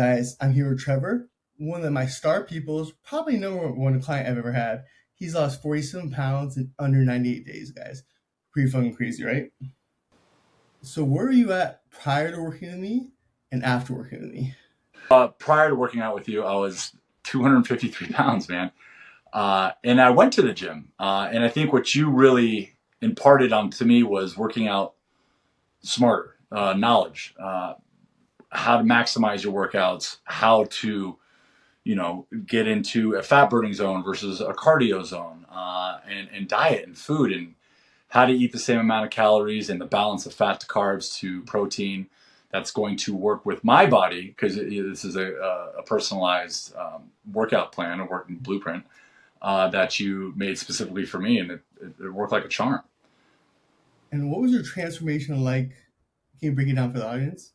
Guys, I'm here with Trevor, one of my star peoples, probably number one client I've ever had. He's lost 47 pounds in under 98 days, guys. Pretty fucking crazy, right? So where are you at prior to working with me and after working with me? Prior to working out with you, I was 253 pounds, man. And I went to the gym. And I think what you really imparted on to me was working out smarter, knowledge, how to maximize your workouts, how to, get into a fat burning zone versus a cardio zone, and diet and food and how to eat the same amount of calories and the balance of fat to carbs to protein that's going to work with my body because this is a personalized workout plan, a working blueprint that you made specifically for me, and it worked like a charm. And what was your transformation like? Can you break it down for the audience?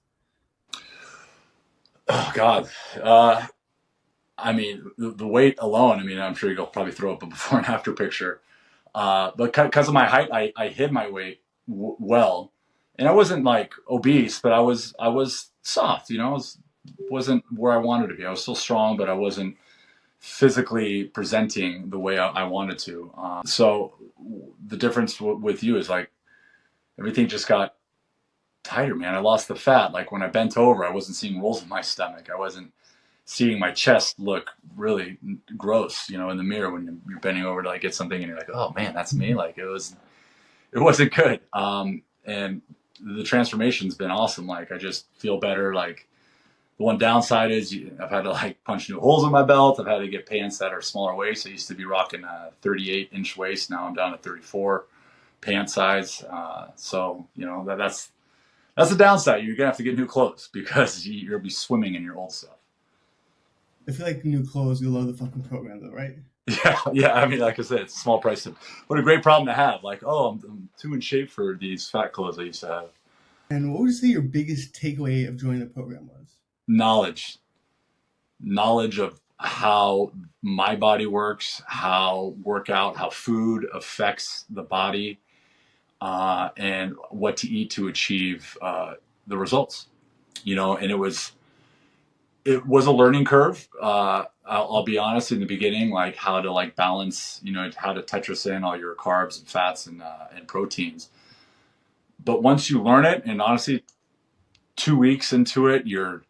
Oh God. I mean, the weight alone, I mean, I'm sure you'll probably throw up a before and after picture. But because of my height, I hid my weight well, and I wasn't like obese, but I was soft. Wasn't where I wanted to be. I was still strong, but I wasn't physically presenting the way I wanted to. So the difference with you is like everything just got tighter, man. I lost the fat. Like when I bent over, I wasn't seeing rolls in my stomach. I wasn't seeing my chest look really gross, in the mirror when you're bending over to like get something and you're like, oh man, that's me. Like it wasn't good. And the transformation's been awesome. Like I just feel better. Like the one downside is I've had to like punch new holes in my belt. I've had to get pants that are smaller waist. I used to be rocking a 38-inch waist. Now I'm down to 34 pant size. So that's the downside. You're gonna have to get new clothes because you'll be swimming in your old stuff. I feel like new clothes, you love the fucking program though, right? Yeah, yeah. I mean, like I said, it's a small price. What a great problem to have. Like, oh, I'm too in shape for these fat clothes I used to have. And what would you say your biggest takeaway of joining the program was? Knowledge, knowledge of how my body works, how workout, how food affects the body, and what to eat to achieve the results. And it was a learning curve. I'll be honest in the beginning, like how to like balance, how to Tetris in all your carbs and fats and proteins. But once you learn it, and honestly, 2 weeks into it, you're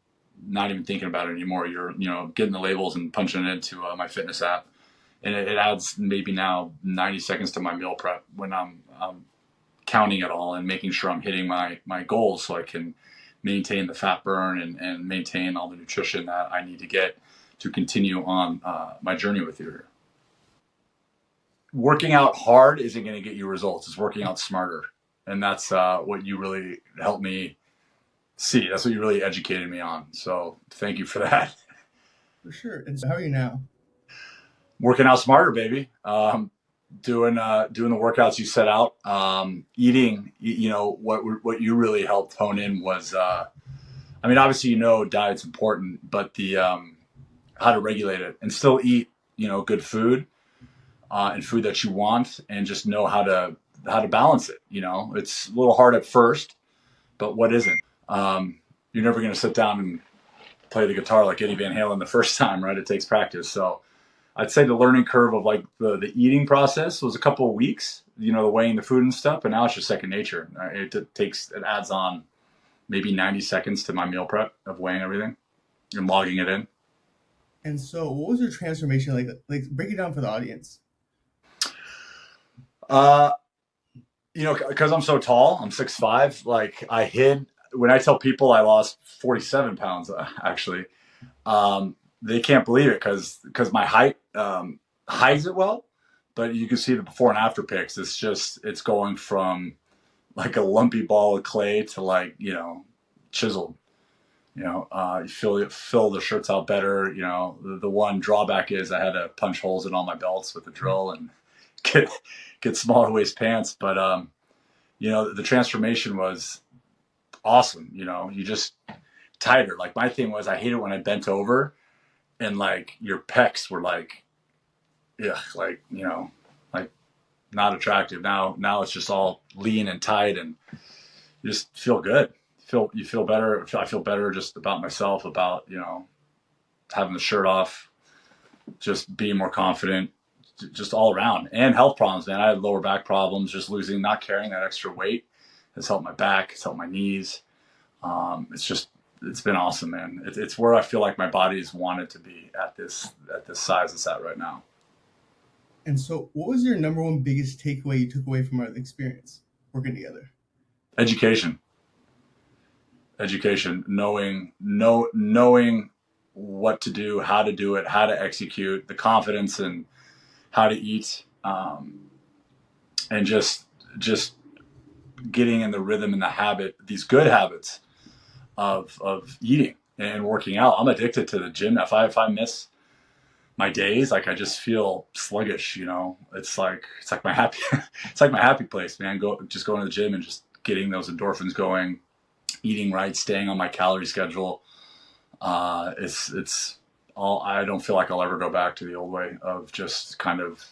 not even thinking about it anymore. You're, getting the labels and punching it into my fitness app. And it adds maybe now 90 seconds to my meal prep when I'm counting it all and making sure I'm hitting my goals so I can maintain the fat burn and maintain all the nutrition that I need to get to continue on my journey with you here. Working out hard isn't going to get you results. It's working out smarter. And that's what you really helped me see. That's what you really educated me on. So thank you for that. For sure. And so how are you now? Working out smarter, baby. Doing the workouts you set out. Eating, what you really helped hone in was, I mean, obviously, diet's important, but the how to regulate it and still eat, good food and food that you want, and just know how to balance it. It's a little hard at first, but what isn't? You're never going to sit down and play the guitar like Eddie Van Halen the first time, right? It takes practice. So I'd say the learning curve of like the eating process was a couple of weeks, the weighing the food and stuff, but now it's just second nature. It adds on maybe 90 seconds to my meal prep of weighing everything and logging it in. And so what was your transformation like? Like break it down for the audience. Uh, because I'm so tall, I'm 6'5". Like when I tell people I lost 47 pounds, actually, they can't believe it because my height hides it well, but you can see the before and after pics. It's going from like a lumpy ball of clay to like, chiseled. You fill the shirts out better. The one drawback is I had to punch holes in all my belts with a drill and get get smaller waist pants. But the transformation was awesome. You just tighter. Like my thing was I hated when I bent over and like your pecs were like, yeah, like like not attractive. Now it's just all lean and tight, and you just feel good. you feel better. I feel better just about myself, about, having the shirt off, just being more confident, just all around. And health problems, man. I had lower back problems. Just not carrying that extra weight has helped my back. It's helped my knees. It's been awesome, man. It's where I feel like my body's wanted to be at this size it's at right now. And so, what was your number one biggest takeaway you took away from our experience working together? Education, knowing what to do, how to do it, how to execute, the confidence and how to eat, and just getting in the rhythm and the habit, these good habits of eating and working out. I'm addicted to the gym. If I miss my days, like, I just feel sluggish, It's like my happy it's like my happy place, man. Going to the gym and just getting those endorphins going, eating right, staying on my calorie schedule. It's all. I don't feel like I'll ever go back to the old way of just kind of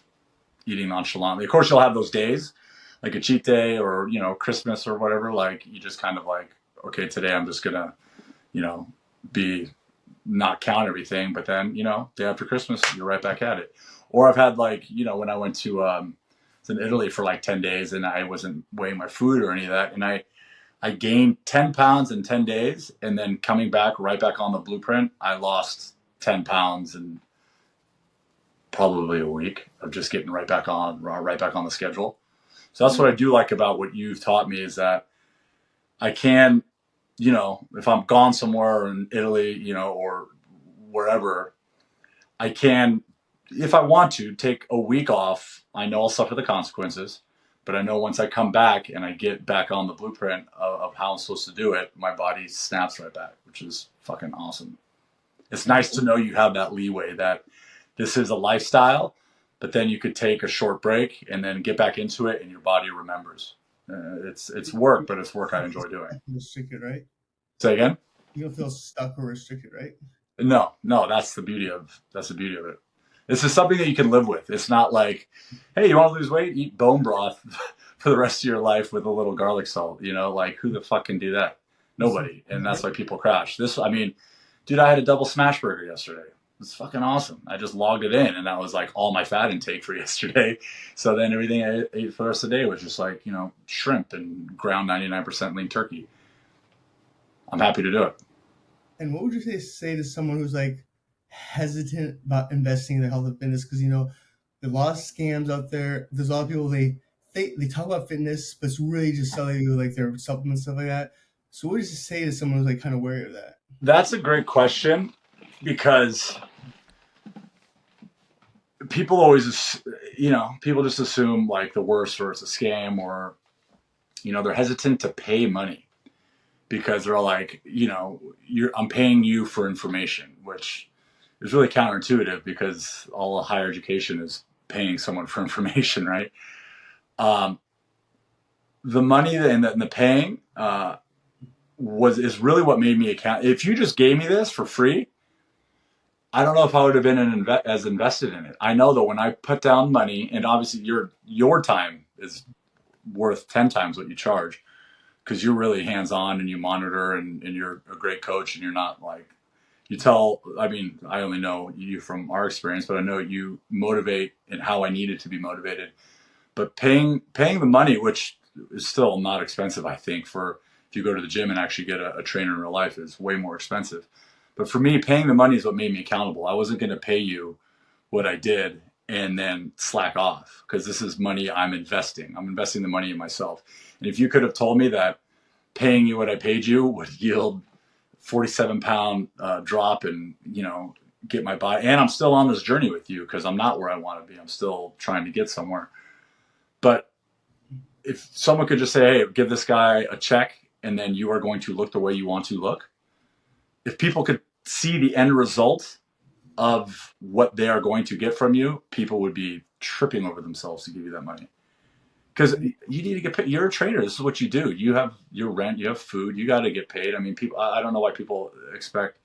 eating nonchalantly. Of course, you'll have those days, like a cheat day or, Christmas or whatever. Like, you just kind of like, okay, today I'm just gonna, be not count everything. But then, day after Christmas, you're right back at it. Or I've had, like, when I went to in Italy for like 10 days and I wasn't weighing my food or any of that, and I gained 10 pounds in 10 days, and then coming back right back on the blueprint, I lost 10 pounds in probably a week of just getting right back on the schedule. So that's what I do like about what you've taught me, is that I can, if I'm gone somewhere in Italy, or wherever, I can, if I want to, take a week off. I know I'll suffer the consequences, but I know once I come back and I get back on the blueprint of how I'm supposed to do it, my body snaps right back, which is fucking awesome. It's nice to know you have that leeway, that this is a lifestyle, but then you could take a short break and then get back into it, and your body remembers. It's work, but it's work I enjoy doing. Restricted, right? Say again? You don't feel stuck or restricted, right? No, that's the beauty of it. This is something that you can live with. It's not like, hey, you want to lose weight? Eat bone broth for the rest of your life with a little garlic salt. Like, who the fuck can do that? Nobody. And that's why people crash. Dude, I had a double smash burger yesterday. It's fucking awesome. I just logged it in, and that was like all my fat intake for yesterday. So then everything I ate for the rest of the day was just like, shrimp and ground 99% lean turkey. I'm happy to do it. And what would you say to someone who's like hesitant about investing in their health and fitness? Because, there's a lot of scams out there. There's a lot of people, they talk about fitness, but it's really just selling you like their supplements, stuff like that. So what would you say to someone who's like kind of wary of that? That's a great question, because people always, people just assume like the worst, or it's a scam, or, they're hesitant to pay money because they're all like, I'm paying you for information, which is really counterintuitive, because all higher education is paying someone for information, right? The money and the paying is really what made me account. If you just gave me this for free, I don't know if I would have been as invested in it. I know that when I put down money, and obviously your time is worth 10 times what you charge, because you're really hands-on and you monitor, and you're a great coach, and you're not like, I only know you from our experience, but I know you motivate and how I needed to be motivated. But paying the money, which is still not expensive, I think, for if you go to the gym and actually get a trainer in real life, is way more expensive. But for me, paying the money is what made me accountable. I wasn't going to pay you what I did and then slack off, because this is money I'm investing. I'm investing the money in myself. And if you could have told me that paying you what I paid you would yield 47-pound drop and, get my body, and I'm still on this journey with you, because I'm not where I want to be. I'm still trying to get somewhere. But if someone could just say, hey, give this guy a check, and then you are going to look the way you want to look. If people could see the end result of what they are going to get from you, people would be tripping over themselves to give you that money. Because you need to get paid. You're a trainer. This is what you do. You have your rent, you have food, you got to get paid. I mean, I don't know why people expect,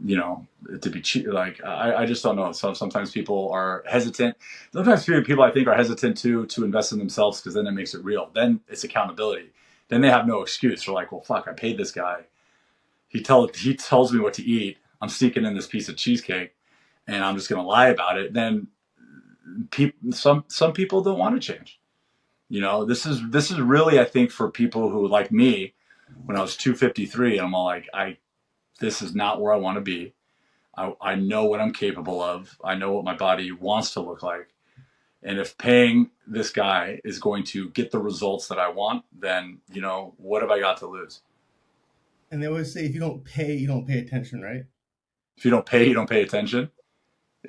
it to be cheap. Like, I just don't know. So sometimes people are hesitant. Sometimes people, I think, are hesitant to invest in themselves, because then it makes it real. Then it's accountability. then they have no excuse. They're like, well, fuck, I paid this guy. He tells me what to eat. I'm sneaking in this piece of cheesecake, and I'm just gonna lie about it. Then some people don't want to change. This is really, I think, for people who, like me, when I was 253, and I'm all like, this is not where I want to be. I know what I'm capable of. I know what my body wants to look like. And if paying this guy is going to get the results that I want, then, what have I got to lose? And they always say, if you don't pay, you don't pay attention, right? If you don't pay, you don't pay attention.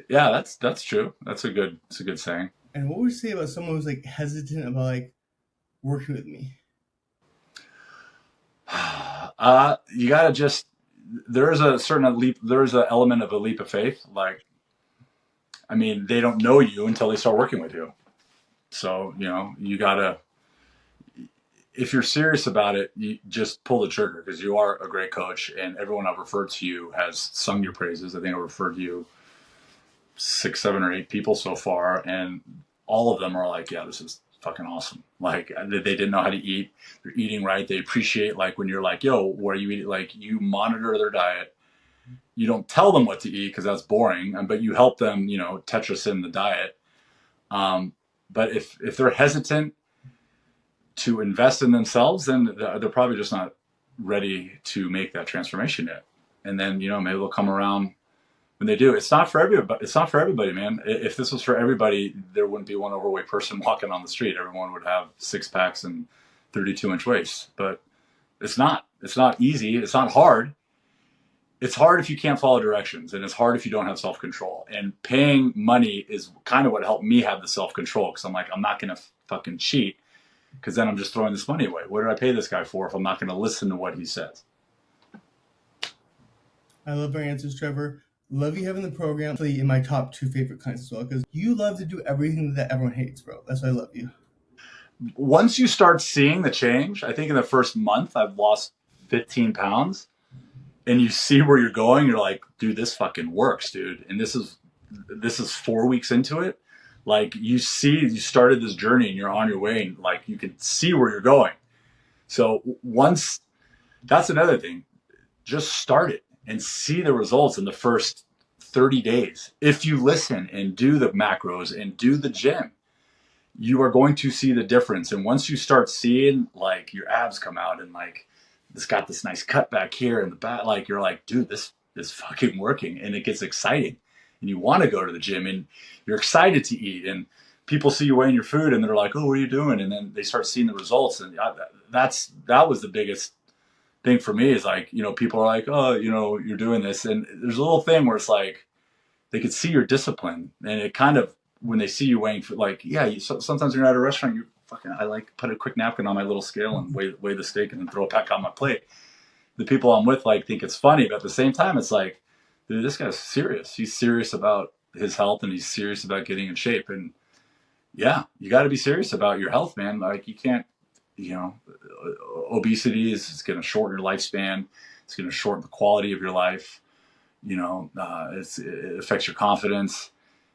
Yeah, that's true. It's a good saying. And what would you say about someone who's like hesitant about like working with me? You gotta just there's a certain leap. There's an element of a leap of faith. Like, I mean, they don't know you until they start working with you. So you gotta, if you're serious about it, you just pull the trigger, because you are a great coach, and everyone I've referred to you has sung your praises. I think I referred to you 6, 7, or 8 people so far, and all of them are like, yeah, this is fucking awesome. Like, they didn't know how to eat. They're eating right. They appreciate, like, when you're like, yo, where you eat, like, you monitor their diet. You don't tell them what to eat because that's boring, but you help them, Tetris in the diet. But if they're hesitant to invest in themselves, then they're probably just not ready to make that transformation yet. And then, maybe they'll come around when they do. It's not for everybody. It's not for everybody, man. If this was for everybody, there wouldn't be one overweight person walking on the street. Everyone would have 6-packs and 32-inch waists. But it's not. It's not easy. It's not hard. It's hard if you can't follow directions, and it's hard if you don't have self-control. And paying money is kind of what helped me have the self-control, because I'm like, I'm not going to fucking cheat, because then I'm just throwing this money away. What did I pay this guy for if I'm not going to listen to what he says? I love your answers, Trevor. Love you having the program. Actually, in my top 2 favorite clients as well, because you love to do everything that everyone hates, bro. That's why I love you. Once you start seeing the change, I think in the first month I've lost 15 pounds, and you see where you're going. You're like, dude, this fucking works, dude. And this is 4 weeks into it. Like, you started this journey and you're on your way, and like, you can see where you're going. So once, that's another thing, just start it and see the results in the first 30 days. If you listen and do the macros and do the gym, you are going to see the difference. And once you start seeing, like, your abs come out, and like, it's got this nice cut back here in the back, like, you're like, dude, this is fucking working. And it gets exciting, and you want to go to the gym, and you're excited to eat, and people see you weighing your food, and they're like, oh, what are you doing? And then they start seeing the results. And that was the biggest thing for me, is like, people are like, oh, you're doing this. And there's a little thing where it's like, they could see your discipline, and it kind of, when they see you weighing, like, yeah, sometimes you're at a restaurant, you fucking, I like put a quick napkin on my little scale and weigh the steak and then throw it back on my plate. The people I'm with, like, think it's funny, but at the same time, it's like, dude, this guy's serious. He's serious about his health, and he's serious about getting in shape. And yeah, you got to be serious about your health, man. Like, you can't, obesity is going to shorten your lifespan. It's going to shorten the quality of your life. It affects your confidence.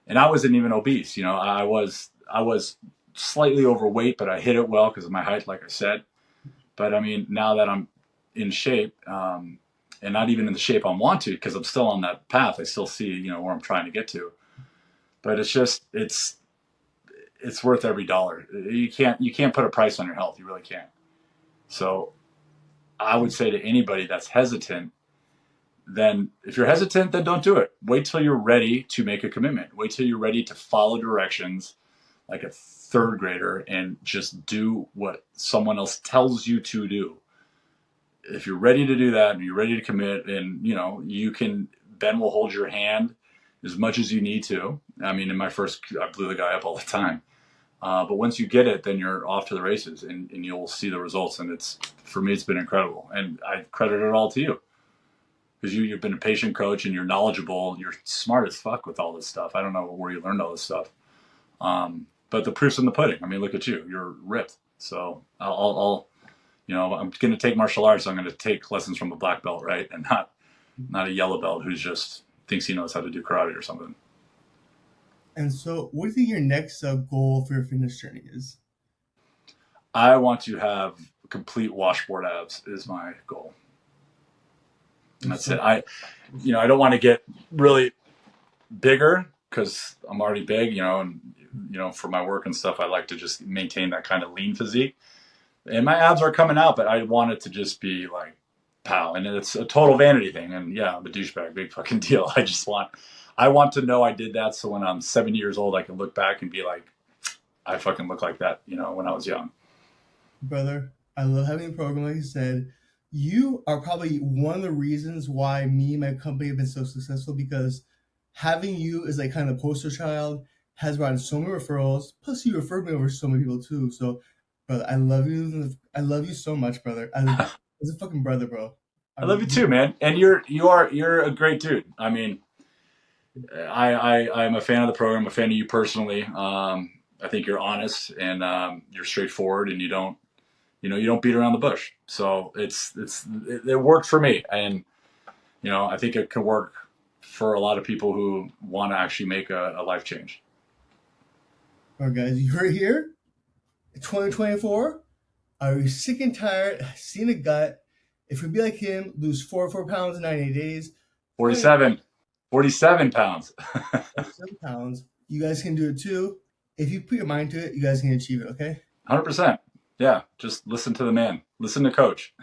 And I wasn't even obese. I was slightly overweight, but I hit it well because of my height, like I said. But I mean, now that I'm in shape, and not even in the shape I want to, because I'm still on that path, I still see, where I'm trying to get to. But it's worth every dollar. You can't put a price on your health. You really can't. So I would say to anybody that's hesitant, then if you're hesitant, then don't do it. Wait till you're ready to make a commitment. Wait till you're ready to follow directions like a third grader, and just do what someone else tells you to do. If you're ready to do that, and you're ready to commit, and Ben will hold your hand as much as you need to. I mean, I blew the guy up all the time. But once you get it, then you're off to the races, and you'll see the results. And for me, it's been incredible. And I credit it all to you, because you've been a patient coach, and you're knowledgeable. You're smart as fuck with all this stuff. I don't know where you learned all this stuff. But the proof's in the pudding. I mean, look at you. You're ripped. So I'm going to take martial arts. I'm going to take lessons from a black belt, right? And not a yellow belt who's just thinks he knows how to do karate or something. And so, what do you think your next goal for your fitness journey is? I want to have complete washboard abs is my goal. And that's So it. I don't want to get really bigger because I'm already big, and for my work and stuff, I like to just maintain that kind of lean physique. And my abs are coming out, but I want it to just be like pow. And it's a total vanity thing. And yeah, I'm a douchebag, big fucking deal. I want to know I did that so when I'm 70 years old, I can look back and be like, I fucking look like that, when I was young. brother, I love having a program. Like you said, you are probably one of the reasons why me and my company have been so successful, because having you as like kind of the poster child has brought in so many referrals. Plus, you referred me over so many people too. So, brother, I love you. I love you so much, brother. As a fucking brother, bro. I love you too, man. And you're a great dude. I mean, I'm a fan of the program, a fan of you personally. I think you're honest and you're straightforward, and you don't beat around the bush. So it worked for me, and I think it can work for a lot of people who want to actually make a life change. All right, guys, you heard it here. 2024. Are you sick and tired? Seeing a gut? If you be like him, lose 4 pounds in 90 days. 47 pounds. 47 pounds. You guys can do it too. If you put your mind to it, you guys can achieve it, okay? 100%. Yeah, just listen to the man. Listen to coach.